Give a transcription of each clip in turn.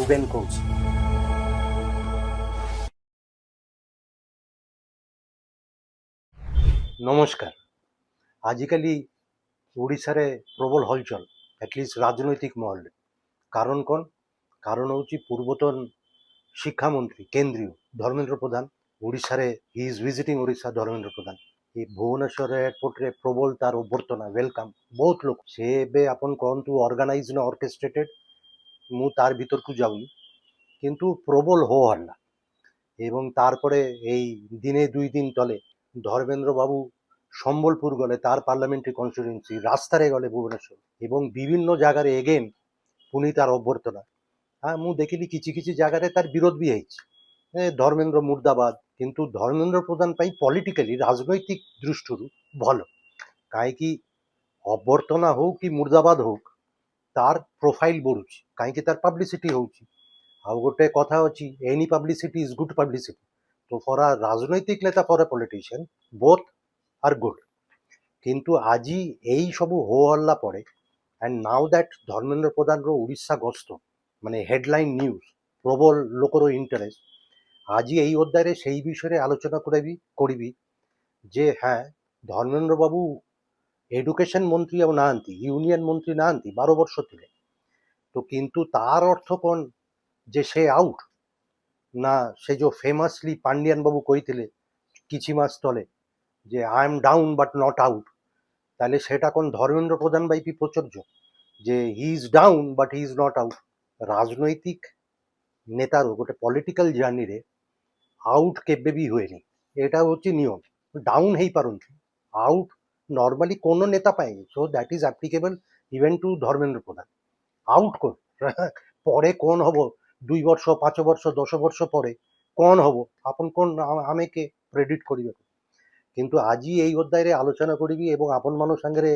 Ruben কৌশি। নমস্কার। আজিকালি ওড়িଶାরে প্রবল হলচল, অ্যাটলিস্ট রাজনৈতিক মহলে। কারণ কোন? কারণ হচ্ছে পূর্বতন শিক্ষামন্ত্রী কেন্দ্রীয় ধর্মেন্দ্র প্রধান ওড়িশারে he is visiting Odisha. Dharmendra Pradhan এই ଭୁବନେଶ୍ୱର ଏୟାରପୋର୍ଟରେ ପ୍ରବଳ ତାର ଅଭ୍ୟର୍ଥନା ୱେଲକମ୍ ବହୁତ ଲୋକ। ସେ ଏବେ ଆପଣ କହନ୍ତୁ ଅର୍ଗାନାଇଜ ନା ଅର୍କେଷ୍ଟ୍ରେଟେଡ, ମୁଁ ତାର ଭିତରକୁ ଯାଉନି, କିନ୍ତୁ ପ୍ରବଳ ହୋ ହଲ୍ଲା। এবং তারপরে এই দিনে 2 দিন তলে ধর্মেন্দ্র বাবু সম্বলপুর গলে তার পার্লামেন্টারি কনস্টিটুয়েন্সি রাস্তাରେ গলে ভুবনেশ্বর এবং বিভিন্ন ଜାଗାରେ ଏଗେନ୍ ପୁଣି ତାର ଅଭ୍ୟର୍ଥନା। ହଁ, ମୁଁ ଦେଖିଲି କିଛି କିଛି ଜାଗାରେ ତାର ବିରୋଧ ବି ହେଇଛି, ଧର୍ମେନ୍ଦ୍ର ମୁର୍ଦାବାଦ। କିନ୍ତୁ ଧର୍ମେନ୍ଦ୍ର ପ୍ରଧାନ ପାଇଁ ପଲିଟିକାଲି ରାଜନୈତିକ ଦୃଷ୍ଟିରୁ ଭଲ, କାହିଁକି ଅଭ୍ୟର୍ଥନା ହଉ କି ମୁର୍ଦାବାଦ ହଉ ତାର ପ୍ରୋଫାଇଲ ବଢୁଛି, କାହିଁକି ତାର ପବ୍ଲିସିଟି ହଉଛି। ଆଉ ଗୋଟେ କଥା ଅଛି, any publicity is good publicity. তো ফর আ রাজনৈতিক নেতা, for a politician, both are good. কিন্তু আজি এই ସବୁ ହୋ ହଲ୍ଲା ପରେ ଆଣ୍ଡ ନାଉ ଦ୍ୟାଟ୍ ଧର୍ମେନ୍ଦ୍ର ପ୍ରଧାନର ଓଡ଼ିଶା ଗସ୍ତ ମାନେ ହେଡଲାଇନ୍ ନ୍ୟୁଜ୍, ପ୍ରବଳ ଲୋକର ଇଣ୍ଟରେଷ୍ଟ। ଆଜି এই অধ্যায়ে সেই বিষয়ে আলোচনা করিবি যে হ্যাঁ, ধর্মেন্দ্র বাবু এডুকেশন মন্ত্রী ଆଉ ନାହାନ୍ତି, ୟୁନିୟନ ମନ୍ତ୍ରୀ ନାହାନ୍ତି, 12 ବର୍ଷ ଥିଲେ। তো কিন্তু তার অর্থ কোন যে সে আউট? না, সে যে ফেমাসলি পান্ডিয়ান বাবু কইଥିଲେ କିଛି মাস তলে যে I am down but not out, তাহলে সেটা কোন ধর্মেন্দ্র প্রধান বাইপি প্রযোজ্য যে he is down but he is not out? রাজনৈতিক নেতারও গোটে পলিটিকাল জার্নিরে আউট কেবে ବି ହୁଏନି, এটা হচ্ছে নিয়ম। ডাউন ହେଇପାରନ୍ତି, আউট নর্মালি কোন নেতা পায়নি। So that is applicable even to Dharmendra Pradhan. Out কোন পরে কোন হব 2 ବର୍ଷ 5 ବର୍ଷ 10 ବର୍ଷ ପରେ কোন হব আপন কোন ଆମେ କେ ପ୍ରେଡିକ୍ଟ କରିବେ। କିନ୍ତୁ ଆଜି এই ଅଧ୍ୟାୟରେ ଆଲୋଚନା କରିବି ଏବଂ ଆପଣମାନଙ୍କ ସାଙ୍ଗରେ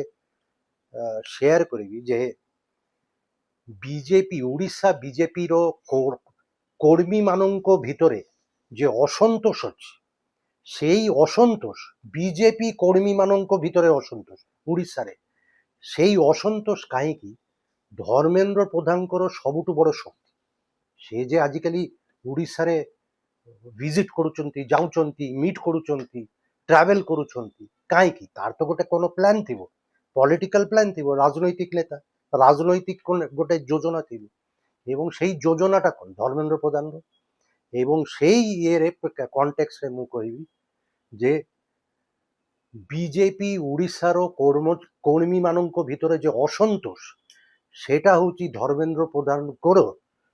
ସେୟାର କରିବି ଯେ ବିଜେପି ଓଡ଼ିଶା ବିଜେପିର কর্মীମାନଙ୍କ ভিতরে যে অসন্তোষ ଅଛି, সেই অসন্তোষ বিজেপি কর্মীମାନଙ୍କ ଭିତରେ ଅସନ୍ତୋଷ ଓଡ଼ିଶାରେ, ସେଇ ଅସନ୍ତୋଷ କାହିଁକି? ଧର୍ମେନ୍ଦ୍ର ପ୍ରଧାନଙ୍କର ସବୁଠୁ ବଡ଼ ଶକ୍ତି ସେ ଯେ ଆଜିକାଲି ଓଡ଼ିଶାରେ ଭିଜିଟ୍ କରୁଛନ୍ତି, ଯାଉଛନ୍ତି, ମିଟ୍ କରୁଛନ୍ତି, ଟ୍ରାଭେଲ କରୁଛନ୍ତି, କାହିଁକି? ତାର ତ ଗୋଟେ কোনো ପ୍ଲାନ୍ ଥିବ, ପଲିଟିକାଲ ପ୍ଲାନ୍ ଥିବ। ରାଜନୈତିକ ନେତା, ରାଜନୈତିକ ଗୋଟେ ଯୋଜନା ଥିବ এবং সেই ଯୋଜନାଟା କ'ଣ ଧର୍ମେନ୍ଦ୍ର ପ୍ରଧାନର। এবং সেই ଇଏରେ କଣ୍ଟେକ୍ସରେ ମୁଁ କହିବି ଯେ ବିଜେପି ଓଡ଼ିଶାର କର୍ମୀମାନଙ୍କ ଭିତରେ যে ଅସନ୍ତୋଷ, সেটা হচ্ছে ধর্মেন্দ্র প্রধানଙ୍କର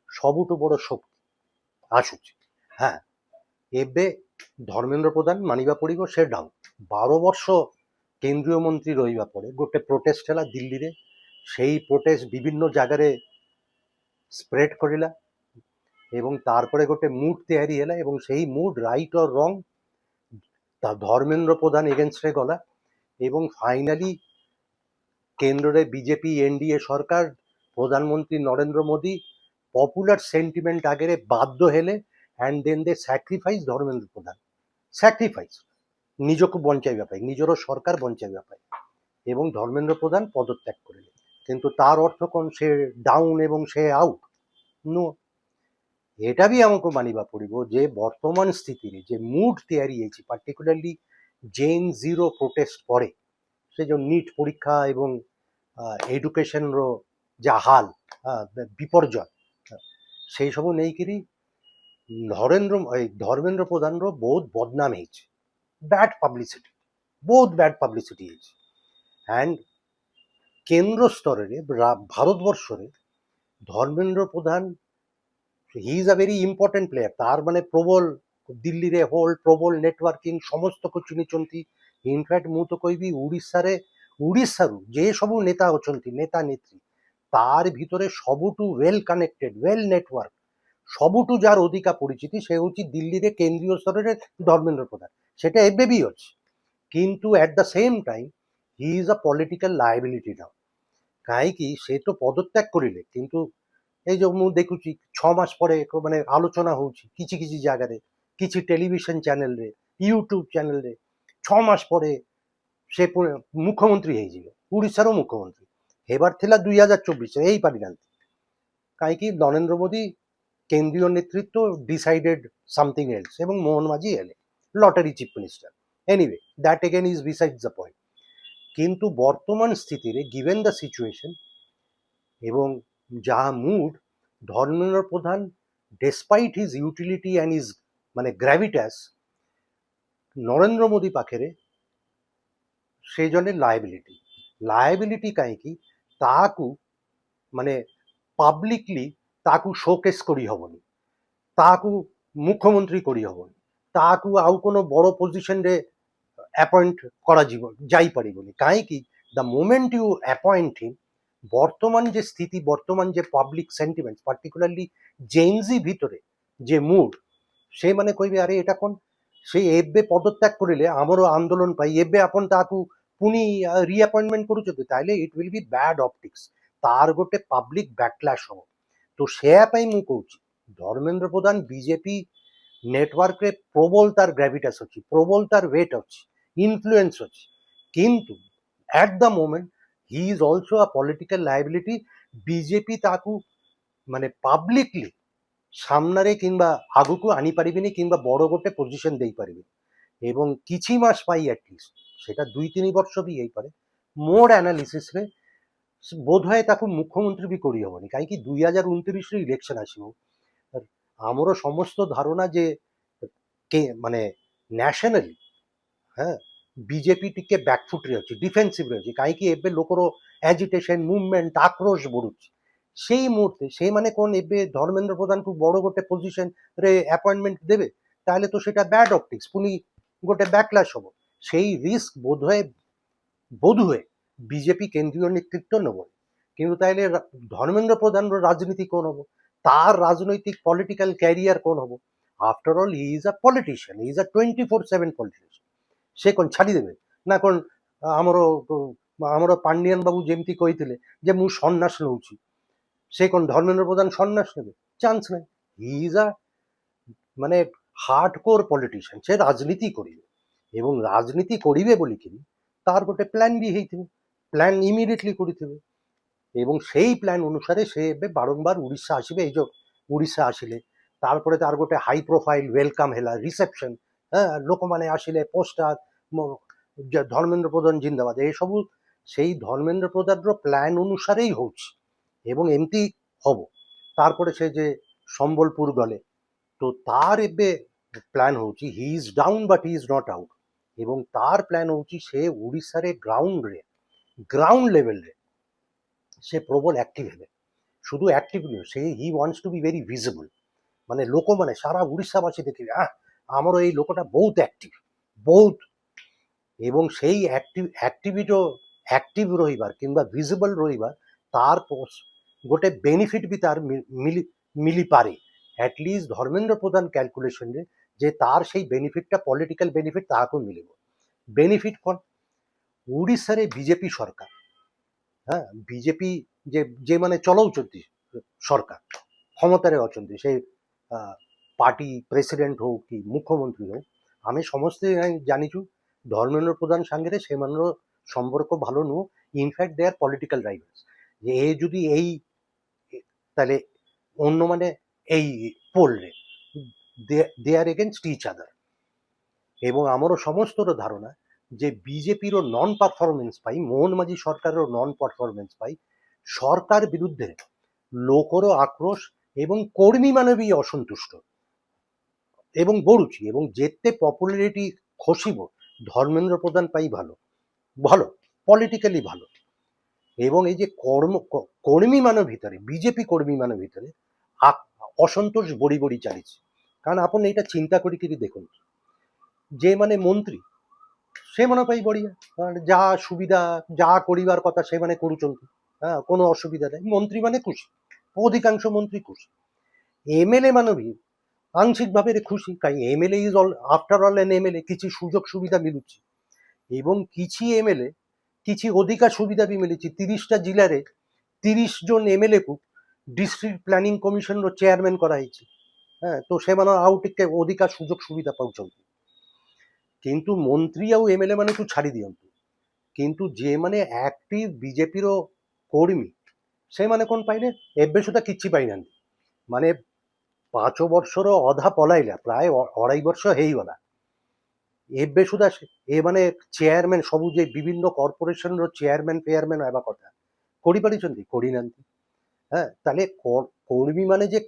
ସବୁଠୁ ବଡ଼ ଶକ୍ତି ଆସୁଛି। হ্যাঁ, ଏବେ ଧର୍ମେନ୍ଦ୍ର ପ୍ରଧାନ ମାନିବା ପଡ଼ିବ ସେ ଡାଉନ୍। 12 ବର୍ଷ କେନ୍ଦ୍ରୀୟ ମନ୍ତ୍ରୀ ରହିବା ପରେ ଗୋଟେ ପ୍ରୋଟେଷ୍ଟ ହେଲା ଦିଲ୍ଲୀରେ। সেই ପ୍ରୋଟେଷ୍ଟ ବିଭିନ୍ନ ଜାଗାରେ ସ୍ପ୍ରେଡ୍ କରିଲା এবং তারপরে ଗୋଟେ মুড ତିଆରି ହେଲା এবং সেই মুড রাইট অর রং তা ধর্মেন্দ্র প্রধান এগেনস্টে গলা এবং ফাইনালি কেন্দ্রে বিজেপি এনডিএ সরকার, প্রধানমন্ত্রী নরেন্দ্র মোদী পপুলার সেন্টিমেন্ট আগেরে বাধ্য ହେଲେ and then they sacrifice Dharmendra প্রধান। স্যাক্রিফাইস নিজକୁ ବଞ୍ଚାଇବା ପାଇଁ, ନିଜର ସରକାର ବଞ୍ଚାଇବା ପାଇଁ, এবং ধর্মেন্দ্র প্রধান পদত্যাগ କରିଲେ। কিন্তু তার অর্থ কোন সে ডাউন এবং সে আউট? নো। এটা ବି ଆମକୁ ମାନିବା ପଡ଼ିବ ଯେ ବର୍ତ୍ତମାନ ସ୍ଥିତିରେ ଯେ ମୁଡ୍ ତିଆରି ହେଇଛି, ପାର୍ଟିକୁଲାରଲି ଜେନ୍ ଜିରୋ ପ୍ରୋଟେଷ୍ଟ ପରେ ସେ ଯେଉଁ ନିଟ୍ ପରୀକ୍ଷା ଏବଂ ଏଡୁକେସନର ଯାହା ହାଲ ବିପର୍ଯ୍ୟୟ, সেই ସବୁ ନେଇକିରି ଧର୍ମେନ୍ଦ୍ର ପ୍ରଧାନର ବହୁତ ବଦନାମ ହେଇଛି, ବ୍ୟାଡ୍ ପବ୍ଲିସିଟି, ବହୁତ ବ୍ୟାଡ୍ ପବ୍ଲିସିଟି ହେଇଛି। ଆଣ୍ଡ କେନ୍ଦ୍ର ସ୍ତରରେ ଭାରତବର୍ଷରେ Dharmendra Pradhan he is a very important player. তার মানে প্রবল দিল্লীরে হোল্ড, প্রবল নেটওয়ার্কিং, সমস্ত কিছু নিচନ୍ତି। ইনফ্যাক্ট ମୁଁ ତ କହିବି ଓଡ଼ିଶାରୁ ଯେ ସବୁ ନେତା ଅଛନ୍ତି, ନେତା ନେତ୍ରୀ, ତାର ଭିତରେ ସବୁଠୁ ୱେଲ୍ କନେକ୍ଟେଡ୍, ୱେଲ୍ ନେଟୱାର୍କ, ସବୁଠୁ ଯାହାର ଅଧିକା ପରିଚିତି ସେ ହେଉଛି ଦିଲ୍ଲୀରେ କେନ୍ଦ୍ରୀୟ ସ୍ତରରେ ଧର୍ମେନ୍ଦ୍ର ପ୍ରଧାନ। সেটা ଏବେ ବି ଅଛି, କିନ୍ତୁ at the same time he is a political liability now. କାହିଁକି? ସେ ତ ପଦତ୍ୟାଗ କରିଲେ, କିନ୍ତୁ এই যে ମୁଁ ଦେଖୁଛି 6 ମାସ ପରେ ମାନେ ଆଲୋଚନା ହଉଛି କିଛି କିଛି ଜାଗାରେ, କିଛି ଟେଲିଭିଜନ ଚ୍ୟାନେଲରେ, ୟୁଟ୍ୟୁବ ଚ୍ୟାନେଲରେ 6 ମାସ ପରେ ସେ ମୁଖ୍ୟମନ୍ତ୍ରୀ ହେଇଯିବେ, ଓଡ଼ିଶାର ମୁଖ୍ୟମନ୍ତ୍ରୀ ହେବାର ଥିଲା 2024, ହେଇପାରିନାହାନ୍ତି। କାହିଁକି? ନରେନ୍ଦ୍ର ମୋଦୀ কেন্দ্রীয় নেতৃত্ব ডিসাইডেড সামথিং এলস এবং মোহন মাঝি এলে lottery chief minister. Anyway that again is besides the point. কিন্তু বর্তমান স্থিতিতে গিভেন দ্য সিচুয়েশন এবং যা মুড, ধর্মেন্দ্র প্রধান despite his utility and his মানে গ্র্যাভিটাস নরেন্দ্র মোদী ପାଖରେ ସେ ଜଣେ ଲାଏବିଲିଟି କାହିଁକି ତାହାକୁ ମାନେ ପବ୍ଲିକଲି ତାହାକୁ ଶୋକେସ୍ କରିହେବନି, ତାହାକୁ ମୁଖ୍ୟମନ୍ତ୍ରୀ କରିହେବନି, ତାହାକୁ ଆଉ কোনো ବଡ଼ ପୋଜିସନରେ ଆପଏଣ୍ଟ କରାଯିବ ଯାଇପାରିବନି। କାହିଁକି ଦ ମୋମେଣ୍ଟ ୟୁ ଆପଏଣ୍ଟ ହିମ୍, ବର୍ତ୍ତମାନ ଯେ ସ୍ଥିତି, ବର୍ତ୍ତମାନ ଯେ ପବ୍ଲିକ ସେଣ୍ଟିମେଣ୍ଟ ପାର୍ଟିକୁଲାରଲି ଜେନ୍ଜି ଭିତରେ ଯେ ମୁଡ୍, ସେମାନେ କହିବେ ଆରେ ଏଇଟା କ'ଣ, ସେ ଏବେ ପଦତ୍ୟାଗ କରିଲେ ଆମର ଆନ୍ଦୋଳନ ପାଇଁ, ଏବେ ଆପଣ ତାକୁ ପୁଣି ରିଆପଏଣ୍ଟମେଣ୍ଟ କରୁଛନ୍ତି, ତାହେଲେ ଇଟ୍ ୱିଲ୍ ବି ବ୍ୟାଡ୍ ଅପଟିକ୍ସ, ତାର ଗୋଟେ ପବ୍ଲିକ ବ୍ୟାକଲାଶ ହବ। ତ ସେୟା ପାଇଁ ମୁଁ କହୁଛି ଧର୍ମେନ୍ଦ୍ର ପ୍ରଧାନ ବିଜେପି ନେଟୱାର୍କରେ ପ୍ରବଳ ତାର ଗ୍ରାଭିଟାସ୍ ଅଛି, ପ୍ରବଳ ତାର ୱେଟ୍ ଅଛି, ଇନଫ୍ଲୁଏନ୍ସ ଅଛି, କିନ୍ତୁ at the moment he is also a political liability. BJP ତାକୁ ମାନେ ପବ୍ଲିକଲି ସାମ୍ନାରେ କିମ୍ବା ଆଗକୁ ଆଣିପାରିବେନି କିମ୍ବା ବଡ଼ ଗୋଟେ ପୋଜିସନ ଦେଇପାରିବେନି ଏବଂ କିଛି ମାସ ପାଇଁ ଆଟଲିଷ୍ଟ, সেটা 2-3 ବର୍ଷ ବି ହେଇପାରେ, ମୋର ଆନାଲିସିସରେ ବୋଧହୁଏ ତାକୁ ମୁଖ୍ୟମନ୍ତ୍ରୀ ବି କରିହେବନି। କାହିଁକି 2029ରେ ଇଲେକ୍ସନ ଆସିବ, ଆମର ସମସ୍ତ ଧାରଣା ଯେ ମାନେ ନ୍ୟାସନାଲି হ্যাঁ বিজেপি ଟିକେ ବ୍ୟାକଫୁଟ୍ରେ ଅଛି, ଡିଫେନ୍ସିଭ୍ରେ ଅଛି। କାହିଁକି ଏବେ ଲୋକର ଆଜିଟେସନ, ମୁଭମେଣ୍ଟ, ଆକ୍ରୋଶ ବଢୁଛି। ସେଇ ମୁହୂର୍ତ୍ତେ ସେମାନେ କ'ଣ ଏବେ ଧର୍ମେନ୍ଦ୍ର ପ୍ରଧାନକୁ ବଡ଼ ଗୋଟେ ପୋଜିସନରେ ଆପଏଣ୍ଟମେଣ୍ଟ ଦେବେ, ତାହେଲେ ତ ସେଟା ବ୍ୟାଡ୍ ଅପଟିକ୍ସ, ପୁଣି ଗୋଟେ ବ୍ୟାକଲାଶ ହବ। সেই রিস্ক বোধহয় বিজেপি কেন্দ্রীয় নেতৃত্ব নেবনি। কিন্তু তাইলে ধর্মেন্দ্র প্রধানর রাজনীতি কোন হব, তার রাজনৈতিক পলিটিক্যাল ক্যারিয়ার কোন হব? After all he is a politician, he is a 24/7 politician. সে কোন ছাড়ি দেবে না? কোন ଆମର ଆମର ପାଣ୍ଡିଆନ ବାବୁ ଯେମିତି କହିଥିଲେ ଯେ ମୁଁ ସନ୍ନ୍ୟାସ ନେଉଛି, ସେ কোন ଧର୍ମେନ୍ଦ୍ର ପ୍ରଧାନ ସନ୍ନ୍ୟାସ ନେବେ? ଚାନ୍ସ ନାହିଁ। হি ইজ আ মানে হার্ডকোর পলিটিশিয়ান, সে রাজনীতি করিবে এবং রাজনীতি করিবে বলিকিରି তার ଗୋଟେ ପ୍ଲାନ୍ ବି ହେଇଥିବ, ପ୍ଲାନ୍ ଇମିଡିଏଟଲି କରିଥିବେ এবং সেই ପ୍ଲାନ୍ ଅନୁସାରେ ସେ ଏବେ ବାରମ୍ବାର ଓଡ଼ିଶା ଆସିବେ। ଏଇ ଯୋଉ ଓଡ଼ିଶା ଆସିଲେ ତାରପରେ ତାର ଗୋଟେ ହାଇ ପ୍ରୋଫାଇଲ ୱେଲକମ୍ ହେଲା, ରିସେପସନ, ଲୋକମାନେ ଆସିଲେ, ପୋଷ୍ଟାର, ଧର୍ମେନ୍ଦ୍ର ପ୍ରଧାନ ଜିନ୍ଦାବାଦ, ଏସବୁ ସେଇ ଧର୍ମେନ୍ଦ୍ର ପ୍ରଧାନର ପ୍ଲାନ୍ ଅନୁସାରେ ହିଁ ହଉଛି ଏବଂ ଏମିତି ହବ। ତାରପରେ ସେ ଯେ ସମ୍ବଲପୁର ଗଲେ, ତ ତାର ଏବେ ପ୍ଲାନ୍ ହଉଛି he is down but he is not out এবং তার প্ল্যান হচ্ছে সে ওড়িশারে গ্রাউন্ড লেভেলরে সে প্রবল অ্যাক্টিভ হবে। শুধু অ্যাক্টিভ নয়, সে he wants to be very visible, মানে ଲୋକମାନେ সারা ওড়িশাবাসী ଦେଖିବେ ଆମର এই ଲୋକটা ବହୁତ অ্যাক্টিভ, ବହୁତ। এবং সেই অ্যাক্টিভ ରହିବାର କିମ୍ବା ଭିଜିବଲ ରହିବାର ତାର ଗୋଟେ ବେନିଫିଟ୍ ବି ତାର ମିଳିପାରେ। ଆଟଲିଷ୍ଟ ଧର୍ମେନ୍ଦ୍ର ପ୍ରଧାନ କ୍ୟାଲକୁଲେସନରେ যে তার সেই বেনিফিটটা পলিটিক্যাল বেনিফিট তাহাকে মিলিব। বেনিফিট কোন? ওড়িশারে বিজেপি সরকার, বিজেপি যে মানে চলাউଛନ୍ତି সরকার, ক্ষমতাରେ ଅଛନ୍ତି, ସେ ପାର୍ଟି ପ୍ରେସିଡେଣ୍ଟ ହଉ କି ମୁଖ୍ୟମନ୍ତ୍ରୀ ହଉ, ଆମେ ସମସ୍ତେ ଜାଣିଛୁ ଧର୍ମେନ୍ଦ୍ର ପ୍ରଧାନ ସାଙ୍ଗରେ ସେମାନର ସମ୍ପର୍କ ଭଲ ନୁହଁ। In fact they are political rivals. যে এ যদি এই তাহলে অন্যମାନେ এই পোলরে দে আর এগেনস্ট ইচ আদার। এবং ଆମର ସମସ୍ତର ଧାରଣା ଯେ ବିଜେପିର ନନ୍ ପରଫର୍ମାନ୍ସ ପାଇଁ, ମୋହନ ମାଝୀ ସରକାରର ନନ୍ ପରଫର୍ମାନ୍ସ ପାଇଁ ସରକାର ବିରୁଦ୍ଧରେ ଲୋକର ଆକ୍ରୋଶ ଏବଂ କର୍ମୀମାନେ ବି ଅସନ୍ତୁଷ୍ଟ এবং ବଢୁଛି ଏବଂ ଯେତେ ପପୁଲାରିଟି ଖସିବ ଧର୍ମେନ୍ଦ୍ର ପ୍ରଧାନ ପାଇଁ ଭଲ ପଲିଟିକାଲି ଭଲ। এবং এই যে কর্মীମାନ ଭିତରେ, ବିଜେପି କର୍ମୀମାନ ଭିତରେ ଅସନ୍ତୋଷ ବଢି ବଢି ଚାଲିଛି। କାରଣ ଆପଣ ଏଇଟା ଚିନ୍ତା କରିକିରି ଦେଖନ୍ତୁ, যেମାନେ ମନ୍ତ୍ରୀ ସେମାନଙ୍କ ପାଇଁ ବଢିଆ, ଯାହା ସୁବିଧା ଯାହା କରିବାର କଥା ସେମାନେ କରୁଛନ୍ତି, কোনো ଅସୁବିଧା ନାହିଁ, ମନ୍ତ୍ରୀମାନେ ଖୁସି, ଅଧିକାଂଶ ମନ୍ତ୍ରୀ ଖୁସି। এমএলএ ମାନେ ବି আংশিক ভাবে খুশি, কারণ MLA is after all N MLA, কিছু সুযোগ সুবিধা মিলুଛି এবং কিছু এমএলএ କିଛି ଅଧିକା ସୁବିଧା ବି ମିଳିଛି। 30ଟା ଜିଲ୍ଲାରେ 30 জন ଏମଏଲଏକୁ ଡିଷ୍ଟ୍ରିକ୍ଟ ପ୍ଲାନିଂ କମିଶନର ଚେୟାରମ୍ୟାନ୍ କରାହେଇଛି। ତ ସେମାନେ ଆଉ ଟିକେ ଅଧିକା ସୁଯୋଗ ସୁବିଧା ପାଉଛନ୍ତି। କିନ୍ତୁ ମନ୍ତ୍ରୀ ଆଉ ଏମଏଲଏ ମାନଙ୍କୁ ଛାଡ଼ି ଦିଅନ୍ତୁ, କିନ୍ତୁ ଯେଉଁମାନେ ଆକ୍ଟିଭ ବିଜେପିର କର୍ମୀ ସେମାନେ କ'ଣ ପାଇଲେ? ଏବେ ସୁଦ୍ଧା କିଛି ପାଇନାହାନ୍ତି। ମାନେ ପାଞ୍ଚ ବର୍ଷର ଅଧା ପଲାଇଲା, ପ୍ରାୟ ଅଢ଼ାଇ ବର୍ଷ ହେଇଗଲା। ଏବେ ସୁଦ୍ଧା ଏ ମାନେ ଚେୟାରମ୍ୟାନ୍ ସବୁ ଯେ ବିଭିନ୍ନ କର୍ପୋରେସନର ଚେୟାରମ୍ୟାନ୍ ଫେୟାରମ୍ୟାନ୍ ହେବା କଥା କରିପାରିଛନ୍ତି? କରିନାହାନ୍ତି। হ্যাঁ, তাহলে কর্মীମାନେ যে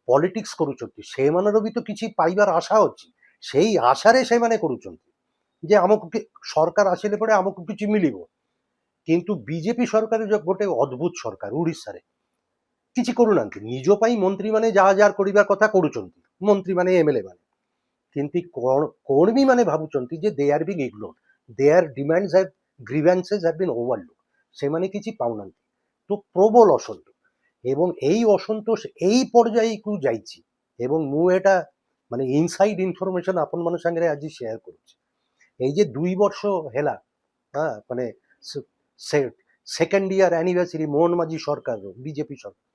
ପଲିଟିକ୍ସ କରୁଛନ୍ତି ସେମାନଙ୍କର ବି ତ କିଛି ପାଇବାର ଆଶା ଅଛି। ସେଇ ଆଶାରେ ସେମାନେ କରୁଛନ୍ତି ଯେ ଆମକୁ ସରକାର ଆସିଲେ ପରେ ଆମକୁ କିଛି ମିଳିବ। କିନ୍ତୁ ବିଜେପି ସରକାର ଗୋଟେ ଅଦ୍ଭୁତ ସରକାର ଓଡ଼ିଶାରେ କିଛି କରୁନାହାନ୍ତି। ନିଜ ପାଇଁ ମନ୍ତ୍ରୀମାନେ ଯାହା ଯାହା କରିବା କଥା କରୁଛନ୍ତି, ମନ୍ତ୍ରୀମାନେ ଏମଏଲଏ ମାନେ। କିନ୍ତୁ କର୍ମୀମାନେ ଭାବୁଛନ୍ତି ଯେ they are being ignored, their demands have grievances have been overlook. ସେମାନେ କିଛି ପାଉନାହାନ୍ତି। তো প্রবল অসন্তোষ, এবং এই অসন্তোষ এই পর্যায়েକୁ ଯାଇଛି। এবং ମୁଁ এটা ମାନେ ଇନସାଇଡ୍ ଇନଫର୍ମେସନ୍ ଆପଣମାନଙ୍କ ସାଙ୍ଗରେ ଆଜି ସେୟାର କରୁଛି। এই যে 2 ବର୍ଷ ହେଲା, ମାନେ second year anniversary Mohan Majhi ସରକାରର, ବିଜେପି ସରକାର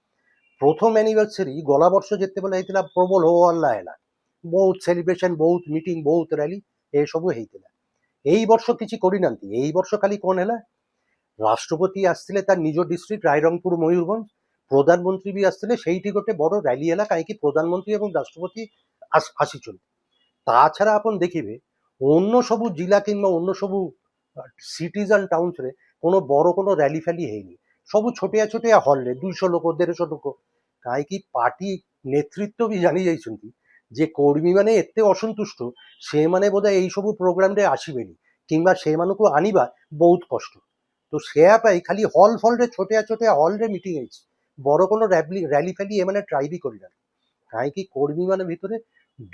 প্রথম অ্যানিভার্সারি গলা বর্ষ যেତେବେଳେ ହେଇଥିଲା প্রবল ହୋ ହଲ୍ଲା ହେଲା, ବହୁତ ସେଲିବ୍ରେସନ୍, ବହୁତ ମିଟିଂ, ବହୁତ ରାଲି ଏସବୁ ହେଇଥିଲା। ଏଇ ବର୍ଷ କିଛି କରିନାହାନ୍ତି। ଏଇ ବର୍ଷ ଖାଲି କ'ଣ ହେଲା, ରାଷ୍ଟ୍ରପତି ଆସିଥିଲେ ତାର ନିଜ ଡିଷ୍ଟ୍ରିକ୍ଟ ରାଇରଙ୍ଗପୁର ମୟୂରଭଞ୍ଜ, ପ୍ରଧାନମନ୍ତ୍ରୀ ବି ଆସିଥିଲେ। ସେଇଠି ଗୋଟେ ବଡ଼ ରାଲି ହେଲା, କାହିଁକି ପ୍ରଧାନମନ୍ତ୍ରୀ এবং ରାଷ୍ଟ୍ରପତି ଆସିଛନ୍ତି। তাছাড়া ଆପଣ ଦେଖିବେ অন্য ସବୁ ଜିଲ୍ଲା কিংবা অন্য ସବୁ সিটিজ আন্ড টাউন্সরে কোনো বড় কোনো র্যালি ফ্যালি ହେଇନି। ସବୁ ଛୋଟିଆ ଛୋଟିଆ ହଲ୍ରେ 200 ଲୋକ 150 ଲୋକ, କାହିଁକି ପାର୍ଟି ନେତୃତ୍ୱ ବି ଜାଣି ଯାଇଛନ୍ତି ଯେ କର୍ମୀମାନେ ଏତେ ଅସନ୍ତୁଷ୍ଟ, ସେମାନେ ବୋଧେ ଏଇସବୁ ପ୍ରୋଗ୍ରାମରେ ଆସିବେନି କିମ୍ବା ସେମାନଙ୍କୁ ଆଣିବା ବହୁତ କଷ୍ଟ। তো সেয়া ପାଇଁ ଖାଲି ହଲ୍ ଫଲ୍ରେ ଛୋଟିଆ ଛୋଟିଆ ହଲ୍ରେ ମିଟିଂ ହେଇଛି। ବଡ଼ কোনো ର୍ୟାଲି ଫ୍ୟାଲି ଏମାନେ ଟ୍ରାଏ ବି କରିନାହାନ୍ତି। କାହିଁକି କର୍ମୀମାନେ ଭିତରେ,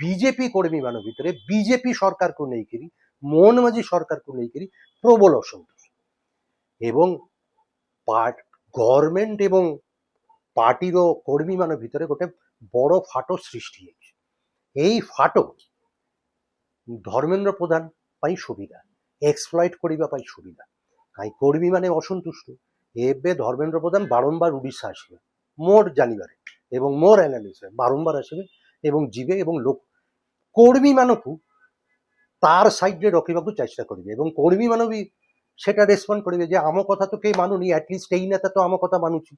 ବିଜେପି କର୍ମୀମାନ ଭିତରେ ବିଜେପି ସରକାରକୁ ନେଇକିରି, ମୋହନ ମାଝୀ ସରକାରକୁ ନେଇକିରି ପ୍ରବଳ ଅସନ୍ତୋଷ, ଏବଂ ଗଭର୍ଣ୍ଣମେଣ୍ଟ ଏବଂ ପାର୍ଟିର କର୍ମୀମାନ ଭିତରେ ଗୋଟେ ବଡ଼ ଫାଟ ସୃଷ୍ଟି ହେଇଛି। এই ফাট ଧର୍ମେନ୍ଦ୍ର ପ୍ରଧାନ ପାଇଁ ସୁବିଧା, ଏକ୍ସପ୍ଲଏଟ୍ କରିବା ପାଇଁ ସୁବିଧା। କାହିଁ କର୍ମୀମାନେ ଅସନ୍ତୁଷ୍ଟ। ଏବେ ଧର୍ମେନ୍ଦ୍ର ପ୍ରଧାନ ବାରମ୍ବାର ଓଡ଼ିଶା ଆସିବେ ମୋର ଜାଣିବାରେ, ଏବଂ ମୋର ଆନାଲିସିସରେ ବାରମ୍ବାର ଆସିବେ ଏବଂ ଯିବେ, ଏବଂ କର୍ମୀମାନଙ୍କୁ ତାର ସାଇଡ୍ରେ ରଖିବାକୁ ଚେଷ୍ଟା କରିବେ, ଏବଂ କର୍ମୀମାନେ ବି সেটা রেসপন্ড করবে যে ଆମ କଥା ତ କେହି ମାନୁନି, ଆଟଲିଷ୍ଟ ଏଇ ନେତା ତ ଆମ କଥା ମାନୁଛି,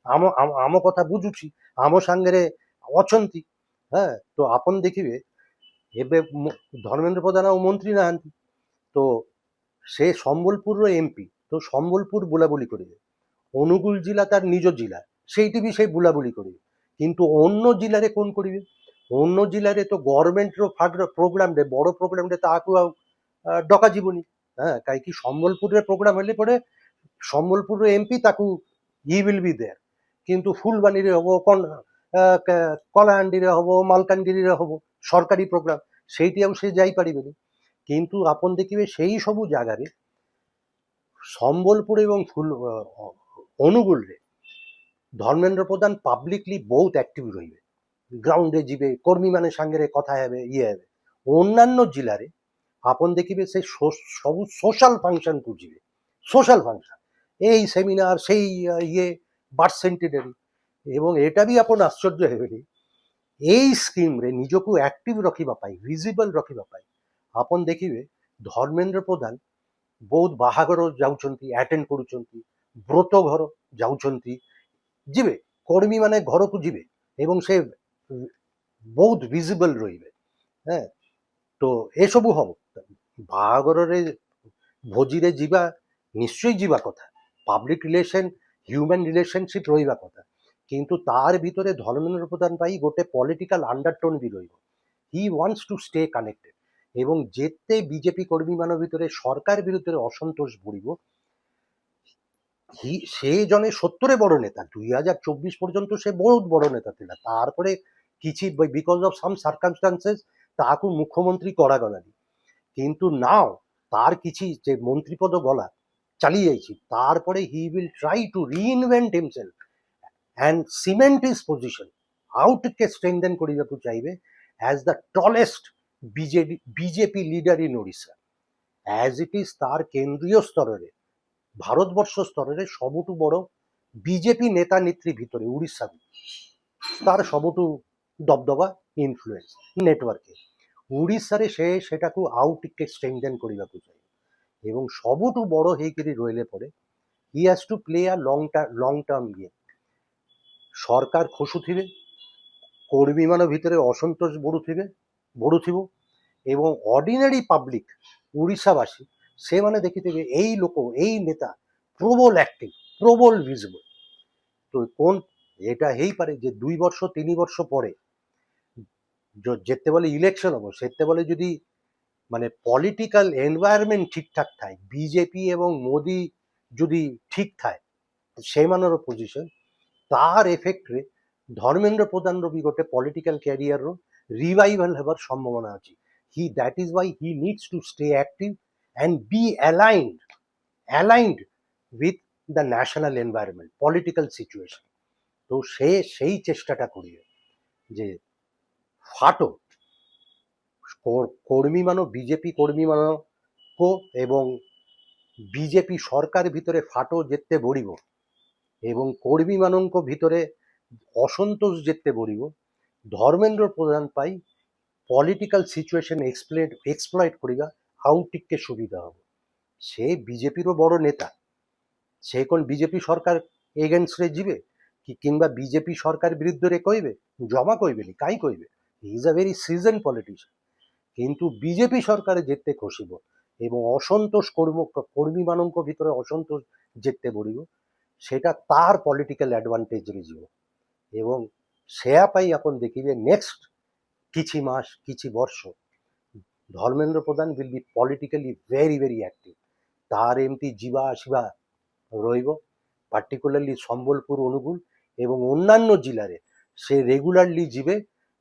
ଆମ କଥା ବୁଝୁଛି, ଆମ ସାଙ୍ଗରେ ଅଛନ୍ତି। ତ ଆପଣ ଦେଖିବେ ଏବେ ଧର୍ମେନ୍ଦ୍ର ପ୍ରଧାନ ଆଉ ମନ୍ତ୍ରୀ ନାହାନ୍ତି, ତ ସେ ସମ୍ବଲପୁରର ଏମପି, ତ ସମ୍ବଲପୁର ବୁଲାବୁଲି କରିବେ। অনুগুল জেলা তার নিজ জেলা, সেইটি ବି ସେ ବୁଲାବୁଲି କରିବେ। কিন্তু অন্য জেলাରେ କ'ଣ କରିବେ? অন্য জেলাରେ ତ ଗଭର୍ଣ୍ଣମେଣ୍ଟର ପ୍ରୋଗ୍ରାମରେ, ବଡ଼ ପ୍ରୋଗ୍ରାମରେ ତାହାକୁ ଆଉ ଡକାଯିବନି। କାହିଁକି ସମ୍ବଲପୁରରେ ପ୍ରୋଗ୍ରାମ ହେଲେ ପରେ ସମ୍ବଲପୁରର ଏମପି ତାକୁ ହି ୱିଲ୍ ବି ଦେୟାର, କିନ୍ତୁ ফুলবাণীରେ ହବ, କଳାହାଣ୍ଡିରେ ହବ, ମାଲକାନଗିରିରେ ହବ ସରକାରୀ ପ୍ରୋଗ୍ରାମ, ସେଇଠି ଆଉ ସେ ଯାଇପାରିବେନି। କିନ୍ତୁ ଆପଣ ଦେଖିବେ ସେଇ ସବୁ ଜାଗାରେ ସମ୍ବଲପୁର ଏବଂ ଅନୁଗୁଳରେ ଧର୍ମେନ୍ଦ୍ର ପ୍ରଧାନ ପାବ୍ଲିକଲି ବହୁତ ଆକ୍ଟିଭ ରହିବେ, ଗ୍ରାଉଣ୍ଡରେ ଯିବେ, କର୍ମୀମାନେ ସାଙ୍ଗରେ କଥା ହେବେ, ଇଏ ହେବେ। অন্যান্য জেলাରେ ଆପଣ ଦେଖିବେ ସେ ସବୁ সোশ্যাল ফাংশনକୁ ଯିବେ, সোশ্যাল ফাংশন, এই সেমিনার, সেই ইয়ে বার্থ সেন্টিনারি। এবং এটা ବି ଆପଣ ଆଶ୍ଚର୍ଯ୍ୟ ହେବେନି, এই ସ୍କିମ୍ରେ ନିଜକୁ ଆକ୍ଟିଭ ରଖିବା ପାଇଁ, ଭିଜିବଲ ରଖିବା ପାଇଁ ଆପଣ ଦେଖିବେ ଧର୍ମେନ୍ଦ୍ର ପ୍ରଧାନ ବହୁତ ବାହାଘର ଯାଉଛନ୍ତି, ଆଟେଣ୍ଡ କରୁଛନ୍ତି, ବ୍ରତ ଘର ଯାଉଛନ୍ତି, ଯିବେ, କର୍ମୀମାନେ ଘରକୁ ଯିବେ ଏବଂ ସେ ବହୁତ ଭିଜିବଲ ରହିବେ। ତ ଏସବୁ ହବ। ବାହାଘରରେ, ଭୋଜିରେ ଯିବା, ନିଶ୍ଚୟ ଯିବା କଥା, ପାବ୍ଲିକ ରିଲେସନ, ହ୍ୟୁମାନ୍ ରିଲେସନସିପ୍ ରହିବା କଥା, କିନ୍ତୁ ତାର ଭିତରେ ଧର୍ମେନ୍ଦ୍ର ପ୍ରଧାନ ପାଇଁ ଗୋଟେ ପଲିଟିକାଲ ଅଣ୍ଡରଟୋନ୍ ବି ରହିବ। ହି ୱାଣ୍ଟସ୍ ଟୁ ଷ୍ଟେ କନେକ୍ଟେଡ୍। ଏବଂ ଯେତେ ବିଜେପି କର୍ମୀମାନ ଭିତରେ ସରକାର ବିରୁଦ୍ଧରେ ଅସନ୍ତୋଷ ବଢ଼ିବ, ସେ ଜଣେ ସତରେ ବଡ଼ ନେତା, 2024 ପର୍ଯ୍ୟନ୍ତ ସେ ବହୁତ ବଡ଼ ନେତା ଥିଲା। ତାରପରେ କିଛି ବିକଜ ଅଫ୍ ସମ୍ ସାର୍କମଷ୍ଟାନ୍ସେସ୍ ତାହାକୁ ମୁଖ୍ୟମନ୍ତ୍ରୀ କରାଗଲାନି। କିନ୍ତୁ ନାଓ ତାର କିଛି ଯେ ମନ୍ତ୍ରୀ ପଦ ଗଲା, ଚାଲି ଯାଇଛି, ତାରପରେ he will try to reinvent himself and cement his position, ଆଉ ଟିକେ strengthen କରିବାକୁ ଚାହିଁବେ as the tallest BJP leader in Odisha, as it is ତାର କେନ୍ଦ୍ରୀୟ ସ୍ତରରେ, ଭାରତବର୍ଷ ସ୍ତରରେ ସବୁଠୁ ବଡ଼ ବିଜେପି ନେତା ନେତ୍ରୀ ଭିତରେ ଓଡ଼ିଶାକୁ ତାର ସବୁଠୁ ଦବଦବା, ଇନଫ୍ଲୁଏନ୍ସ, ନେଟୱାର୍କ। ଓଡ଼ିଶାରେ ସେ ସେଟାକୁ ଆଉ ଟିକେ ଷ୍ଟ୍ରେଙ୍ଗଥେନ୍ କରିବାକୁ ଚାହିଁବେ, ଏବଂ ସବୁଠୁ ବଡ଼ ହେଇକିରି ରହିଲେ ପରେ he has to play a long term game. ସରକାର ଖସୁଥିବେ, କର୍ମୀମାନଙ୍କ ଭିତରେ ଅସନ୍ତୋଷ ବଢ଼ୁଥିବ ଏବଂ ଅର୍ଡିନାରୀ ପବ୍ଲିକ ଓଡ଼ିଶାବାସୀ ସେମାନେ ଦେଖିଥିବେ ଏଇ ଲୋକ ଏଇ ନେତା প্রবল অ্যাক্টিভ প্রবল ভিজিবল। তো কোন এটা ହେଇପାରେ ଯେ 2 ବର୍ଷ 3 ବର୍ଷ ପରେ ଯେତେବେଳେ ଇଲେକ୍ସନ ହବ ସେତେବେଳେ ଯଦି মানে পলিটিক্যাল এনভায়রনমেন্ট ঠিকঠাক থাকে বিজেপি এবং মোদি যদি ঠিক থাকে সেମାନର ପୋଜିସନ ତାର ଏଫେକ୍ଟରେ ଧର୍ମେନ୍ଦ୍ର ପ୍ରଧାନର ବି ଗୋଟେ ପଲିଟିକାଲ କ୍ୟାରିୟରର ରିଭାଇଭାଲ ହେବାର ସମ୍ଭାବନା ଅଛି। That is why he needs to stay active and be aligned with the national environment political situation। তো সে সেই চেষ্টাটা করিবে যে ফাটো কর্মীমান বিজেপি কর্মীମାନଙ୍କ এবং বিজেপি ସରକାର ଭିତରେ ଫାଟ ଯେତେ ବଢ଼ିବ ଏବଂ କର୍ମୀମାନଙ୍କ ଭିତରେ ଅସନ୍ତୋଷ ଯେତେ ବଢ଼ିବ ଧର୍ମେନ୍ଦ୍ର ପ୍ରଧାନ ପାଇଁ ପଲିଟିକାଲ ସିଚୁଏସନ୍ ଏକ୍ସପ୍ଲଏଟ୍ କରିବା ଆଉ ଟିକେ ସୁବିଧା ହେବ। ସେ ବିଜେପିର ବଡ଼ ନେତା, ସେ କ'ଣ ବିଜେପି ସରକାର ଏଗେନ୍ଷ୍ଟରେ ଯିବେ କିମ୍ବା ବିଜେପି ସରକାର ବିରୁଦ୍ଧରେ କହିବେ? ଜମା କହିବେନି। କାହିଁ କହିବେ? He is a very season politician. କିନ୍ତୁ ବିଜେପି ସରକାର ଯେତେ ଖସିବ ଏବଂ ଅସନ୍ତୋଷ କର୍ମୀମାନଙ୍କ ଭିତରେ ଅସନ୍ତୋଷ ଯେତେ ବଢ଼ିବ সেটা তার পলিটিক্যাল অ্যাডভান্টেজরে ଯିବ এবং সেয়া ପାଇଁ ଆପଣ ଦେଖିବେ ନେକ୍ସଟ କିଛି ମାସ କିଛି ବର୍ଷ Dharmendra Pradhan will be politically very active। ତାର ଏମିତି ଯିବା ଆସିବା ରହିବ ପାର୍ଟିକୁଲାରଲି ସମ୍ବଲପୁର ଅନୁଗୁଳ ଏବଂ ଅନ୍ୟାନ୍ୟ ଜିଲ୍ଲାରେ ସେ ରେଗୁଲାରଲି ଯିବେ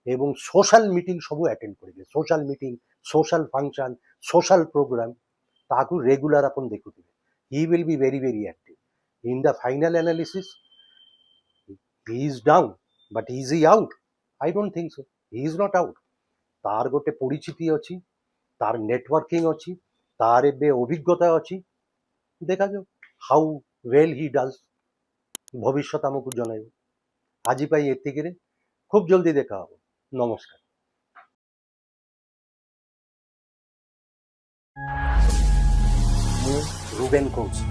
ଏବଂ সোশ্যাল মিটিং ସବୁ ଆଟେଣ୍ଡ କରିବେ। Social meeting social function social programme ତାକୁ ରେଗୁଲାର ଆପଣ ଦେଖୁଥିବେ। ହି will be very active। In the final analysis, he is down, but is he out? I don't think so. He is not out। তার ଗୋଟେ পরিচিতি ଅଛି, তার networking ଅଛି, তার ଏବେ অভিজ্ঞতা ଅଛି। ଦେଖାଯାଉ ହାଉ ୱେଲ୍ ହି ଡାଜ୍। ଭବିଷ୍ୟତ ଆମକୁ ଜଣାଇବ। ଆଜି ପାଇଁ ଏତିକିରେ, খুব ଜଲ୍ଦି ଦେଖା ହେବ। ନମସ୍କାର। ମୁଁ ରୁବେନ କହୁଛି।